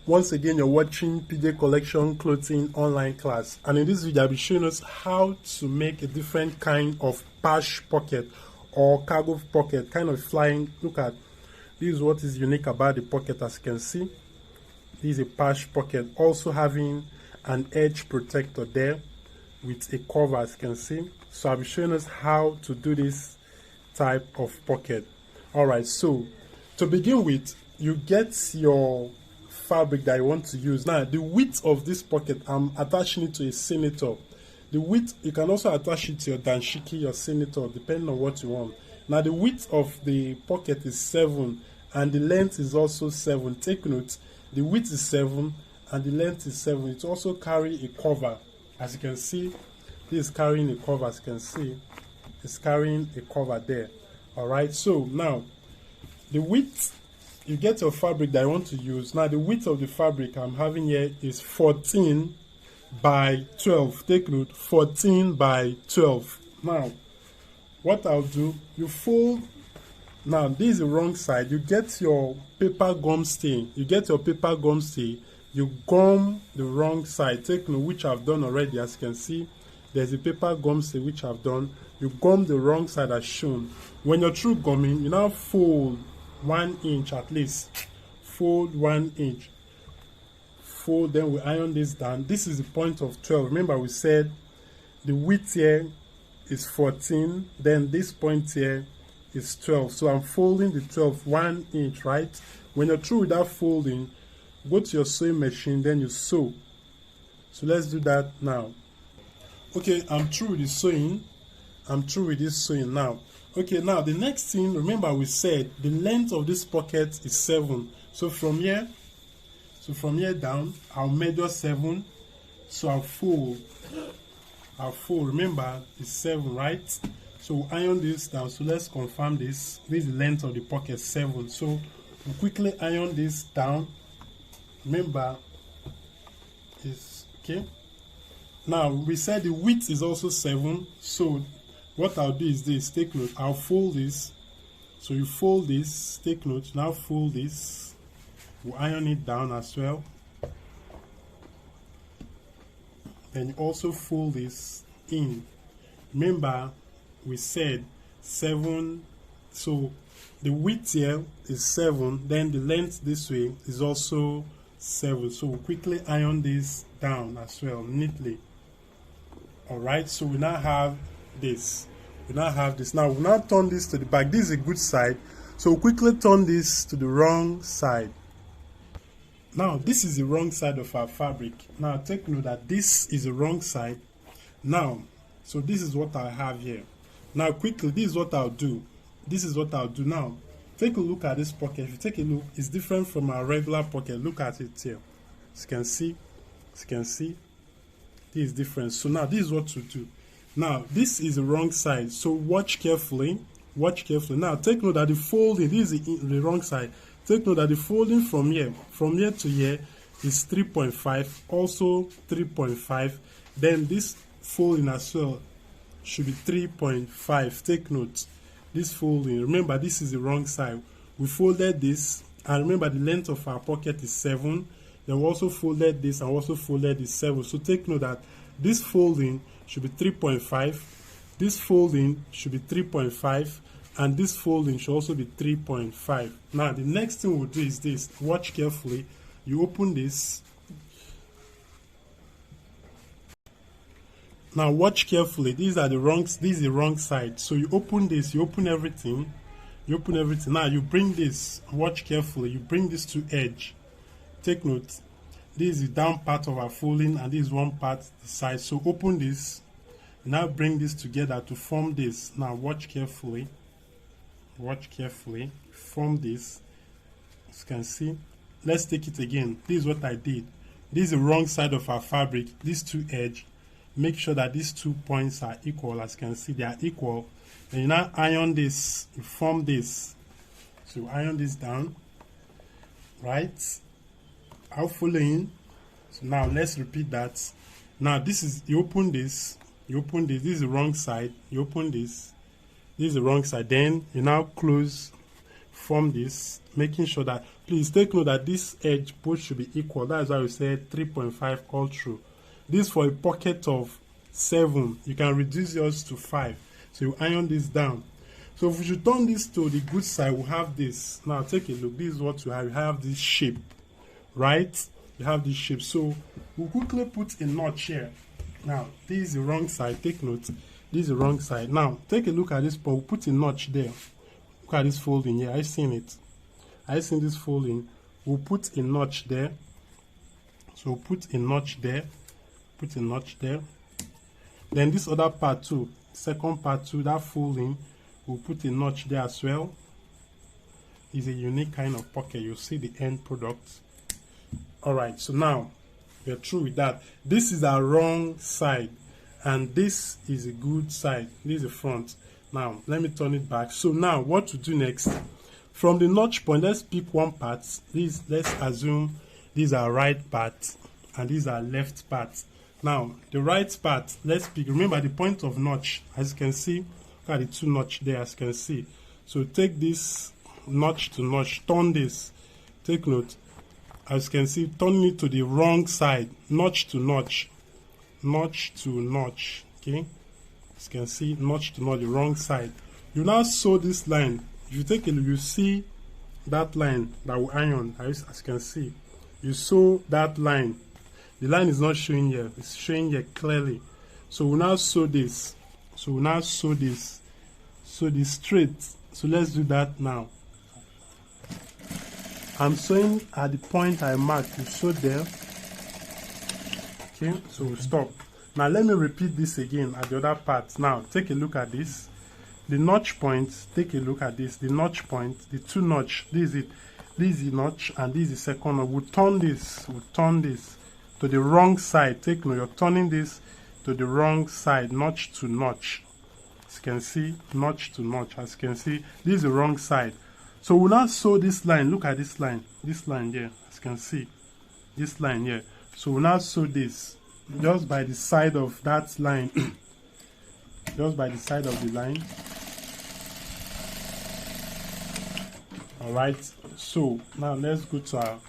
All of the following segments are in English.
Once again, you're watching PJ Collection Clothing online class, and in this video I'll be showing us how to make a different kind of patch pocket or cargo pocket, kind of flying. Look at this is what is unique about the pocket. As you can see, this is a patch pocket, also having an edge protector there with a cover, as you can see. So I'll be showing us how to do this type of pocket. Alright, so to begin with, you get your fabric that you want to use. Now the width of this pocket, I'm attaching it to a senator. The width, you can also attach it to your dashiki, your senator, depending on what you want. Now the width of the pocket is 7 and the length is also 7. Take note, the width is 7 and the length is 7. It also carry a cover. As you can see, this is carrying a cover. As you can see, it's carrying a cover there. Alright, so now the width, you get your fabric that I want to use. Now the width of the fabric I'm having here is 14 by 12. Take note, 14 by 12. Now what I'll do, you fold. Now this is the wrong side. You get your paper gum stay. You gum the wrong side. Take note, which I've done already. As you can see, there's a paper gum stay which I've done. You gum the wrong side as shown. When you're through gumming, you now fold 1 inch at least. Fold 1 inch. Fold, then we iron this down. This is the point of 12. Remember, we said the width here is 14, then this point here is 12. So I'm folding the 12 1 inch, right? When you're through with that folding, go to your sewing machine, then you sew. So let's do that now. Okay, I'm through with the sewing. I'm through with this sewing now. Okay, now the next thing, remember we said the length of this pocket is 7. So from here down, I'll measure 7. So I'll fold. Remember, it's 7, right? So we'll iron this down. So let's confirm this. This is the length of the pocket, 7. So we'll quickly iron this down. Remember, it's okay. Now we said the width is also 7. So what I'll do is this. Take note. I'll fold this. So you fold this. Take note. Now fold this. We'll iron it down as well. Then you also fold this in. Remember, we said 7. So the width here is 7. Then the length this way is also 7. So we'll quickly iron this down as well neatly. Alright, so we now have this. Now we'll now turn this to the back. This is a good side. So we'll quickly turn this to the wrong side. Now this is the wrong side of our fabric. Now take note that this is the wrong side. Now, so this is what I have here. Now quickly, this is what I'll do. Now, take a look at this pocket. If you take a look, it's different from our regular pocket. Look at it here. As you can see, this is different. So now this is what to do. Now this is the wrong side. So watch carefully. Now take note that the folding, this is the wrong side. Take note that the folding from here to here is 3.5, also 3.5. Then this folding as well should be 3.5. Take note, this folding. Remember, this is the wrong side. We folded this, and remember the length of our pocket is 7. Then we also folded this and also folded this 7. So take note that this folding should be 3.5. This folding should be 3.5. And this folding should also be 3.5. Now the next thing we'll do is this. Watch carefully. You open this. Now watch carefully. This is the wrong side. So you open this, you open everything. Now you bring this. Watch carefully. You bring this to edge. Take note. This is the down part of our folding and this is one part the side. So open this. Now bring this together to form this. Now watch carefully. Form this. As you can see, let's take it again. This is what I did. This is the wrong side of our fabric. These two edge, make sure that these 2 points are equal. As you can see, they are equal. Then you now iron this. You form this. So you iron this down, right? I'll follow in. So now let's repeat that. Now this is, you open this. This is the wrong side. You open this. This is the wrong side. Then you now close form this, making sure that, please take note that this edge both should be equal. That's why we said 3.5 all through. This for a pocket of 7, you can reduce yours to 5. So you iron this down. So if we should turn this to the good side, we have this. Now take a look. This is what you have. You have this shape, right? You have this shape. So we'll quickly put a notch here. Now this is the wrong side. Take note. This is the wrong side. Now take a look at this point. We'll put a notch there. Look at this folding here. Are you seeing it? Are you seeing this folding? We'll put a notch there. So we'll put a notch there. Put a notch there. Then this other part too. Second part too. That folding. We'll put a notch there as well. It's a unique kind of pocket. You'll see the end product. Alright, so now we're through with that. This is our wrong side, and this is a good side. This is the front. Now let me turn it back. So now what to do next? From the notch point, let's pick one part. Let's assume these are right part and these are left part. Now the right part, let's pick. Remember the point of notch, as you can see. Look at the two notch there, as you can see. So take this notch to notch, turn this. Take note, as you can see, turn it to the wrong side, notch to notch, notch to notch. Okay, as you can see, notch to notch, the wrong side. You now sew this line. If you take a look, you see that line that we iron. As you can see, you sew that line. The line is not showing here; it's showing here clearly. So we now sew this. So we now sew this straight. So let's do that now. I'm sewing at the point I marked. You sew there. Okay, so we'll stop. Now let me repeat this again at the other part. Now take a look at this. The notch point, take a look at this. The notch point, the two notch, this is it. This is the notch and this is the second one. We'll turn this to the wrong side. Take note, you're turning this to the wrong side, notch to notch. As you can see, notch to notch. As you can see, this is the wrong side. So we'll now sew this line. Look at this line here. As you can see, this line here. So we'll now sew this just by the side of that line. Just by the side of the line. Alright, so now let's go to our.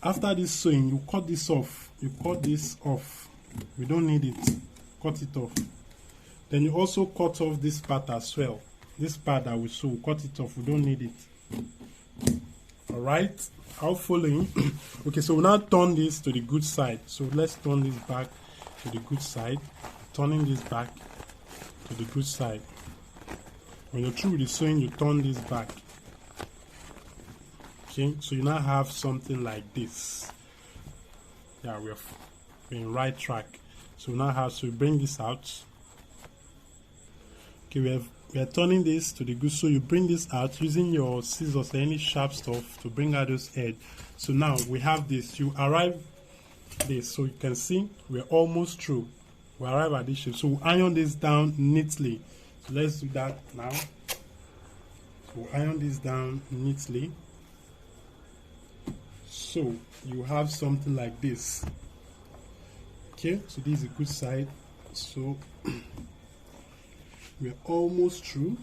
After this sewing, you cut this off. You cut this off. We don't need it. Cut it off. Then you also cut off this part as well. This part that we sew, cut it off. We don't need it. Alright, how following? Okay, so we now turn this to the good side. So let's turn this back to the good side. Turning this back to the good side. When you're through with the sewing, you turn this back. Okay, so you now have something like this. Yeah, we're in right track. So now have, so we bring this out. Okay, we are turning this to the good. So you bring this out using your scissors or any sharp stuff to bring out those edge. So now we have this. You arrive this, so you can see we're almost through. We arrive at this shape. So we'll iron this down neatly. So let's do that now. So we'll iron this down neatly. So you have something like this. Okay, so this is a good side. So we're almost through.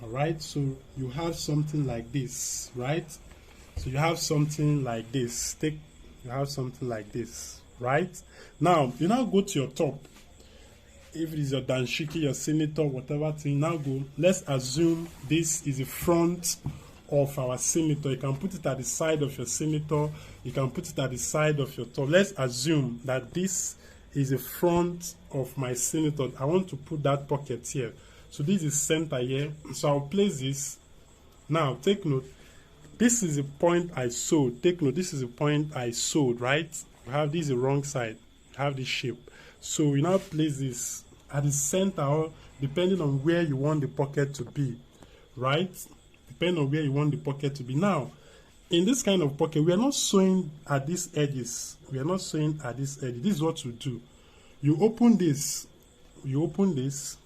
Alright, so you have something like this, right? So you have something like this. You have something like this, right? Now you now go to your top. If it is your danshiki, your senator, whatever thing, now go. Let's assume this is the front of our senator. You can put it at the side of your senator. You can put it at the side of your top. Let's assume that this is the front of my senator. I want to put that pocket here. So this is center here. So I'll place this. Now take note. This is the point I sewed. Take note. This is the point I sewed, right? You have this the wrong side. You have this shape. So we now place this at the center, or depending on where you want the pocket to be, right? Depending on where you want the pocket to be. Now, in this kind of pocket, we are not sewing at these edges. We are not sewing at this edge. This is what you do. You open this. You open this.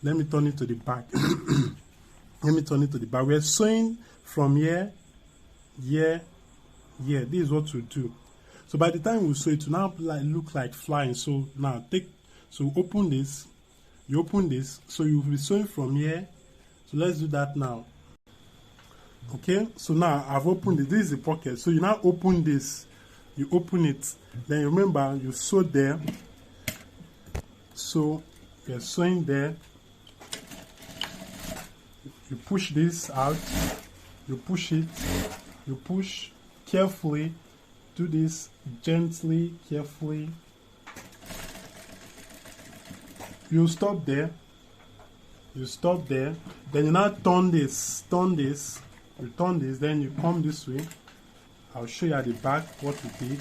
Let me turn it to the back. Let me turn it to the back. We are sewing from here, here, here. This is what you do. So by the time we sew it, will now look like flying. So now open this. You open this. So you will be sewing from here, So let's do that now. Okay, so now I've opened it. This is the pocket. So you now open this. You open it. Then remember, you sew there. So you're sewing there. You push this out. You push it. You push carefully. Do this gently, carefully. You stop there. You stop there. Then you now turn this. Turn this. You turn this. Then you come this way. I'll show you at the back what you did.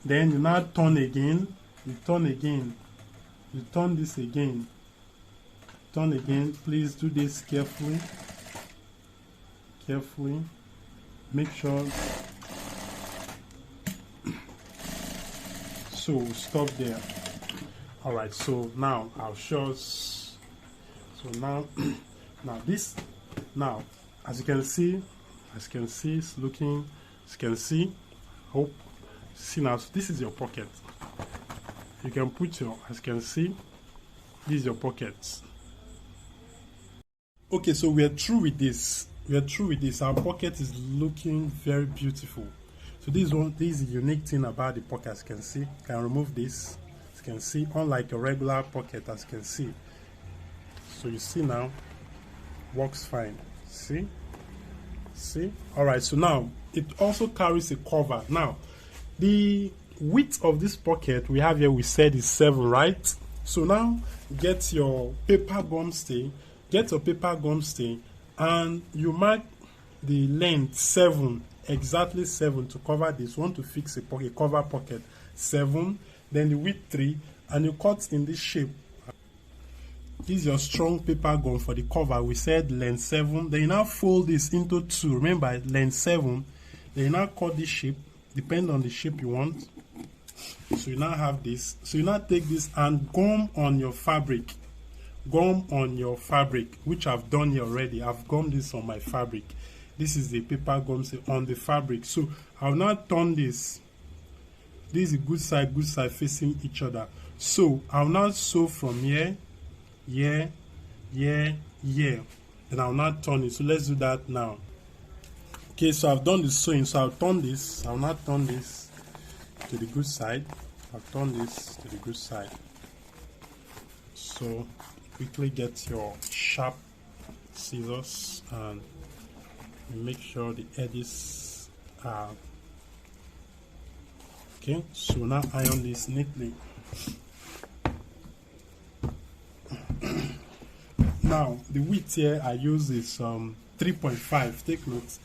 Then you now turn again. You turn again. You turn this again. Turn again. Please do this carefully. Carefully. Make sure. So stop there. All right. So now I'll show us. So now, now as you can see, it's looking. As you can see, hope. See now. So this is your pocket. You can put your. As you can see, this is your pocket. Okay, so we are through with this. We are through with this. Our pocket is looking very beautiful. So this is the unique thing about the pocket. As you can see, you can remove this. As you can see, unlike a regular pocket, as you can see. So you see now, works fine. See? All right. So now it also carries a cover. Now, the width of this pocket we have here, we said is 7, right? So now get your paper gum stay. Get your paper gum stay, and you mark the length 7, exactly 7 to cover this. You want to fix a pocket, cover pocket 7, then the width 3, and you cut in this shape. This is your strong paper gum for the cover. We said length 7. Then you now fold this into 2. Remember, length 7. Then you now cut this shape, depending on the shape you want. So you now have this. So you now take this and gum on your fabric. Gum on your fabric, which I've done here already. I've gummed this on my fabric. This is the paper gum on the fabric. So I'll now turn this. This is good side facing each other. So I'll now sew from here, here, here, here. Then I'll now turn it. So let's do that now. Okay, so I've done the sewing. So I'll turn this. I'll now turn this to the good side. I'll turn this to the good side. So quickly get your sharp scissors and make sure the edges are okay. So now iron this neatly. Now the width here I use is 3.5. Take note,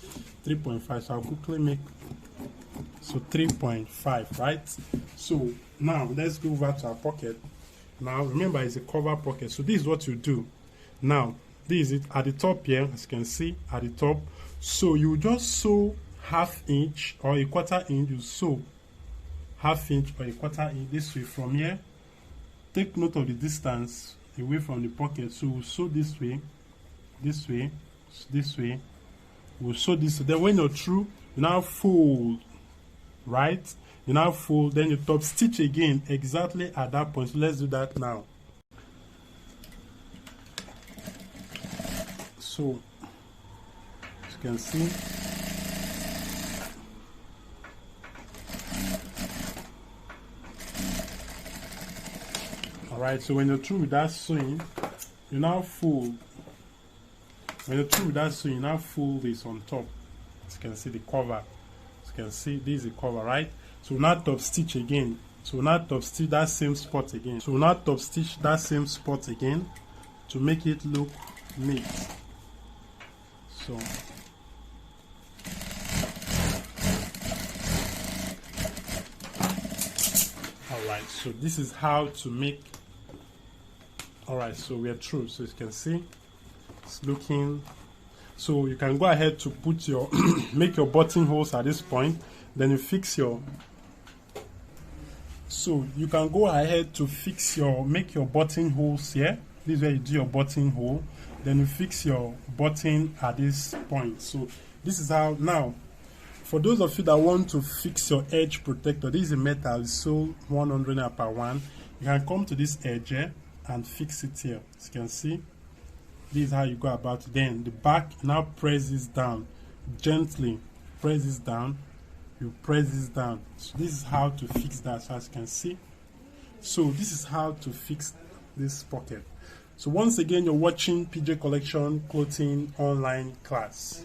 3.5. So I'll quickly make 3.5, right? So now let's go over to our pocket. Now remember, it's a cover pocket. So this is what you do. Now this is it at the top here, as you can see at the top. So you just sew ½ inch or a ¼ inch. You sew ½ inch or a ¼ inch this way from here. Take note of the distance away from the pocket. So we'll sew this way, this way, this way. We'll sew this. Then when you're through, you now fold, right? You now fold, then you top stitch again exactly at that point. So let's do that now. So as you can see, all right. So when you're through with that sewing, you now fold. When you're through with that sewing, you now fold this on top. As you can see, the cover. As you can see, this is the cover, right? So now top stitch again. So now top stitch that same spot again. So now top stitch that same spot again to make it look neat. So alright, so this is how to make. Alright, so we are through. So you can see it's looking. So you can go ahead to put your make your buttonholes at this point. Then you fix your. So you can go ahead to fix your, make your buttonholes here. This is where you do your buttonhole. Then you fix your button at this point. So this is how. Now for those of you that want to fix your edge protector, this is a metal, it's sold 100 per one. You can come to this edge here and fix it here. As you can see, This is how you go about it. Then the back, now press this down gently. Press this down. You press this down. So this is how to fix that. So as you can see, so this is how to fix this pocket. So once again, you're watching PJ Collection Clothing online class.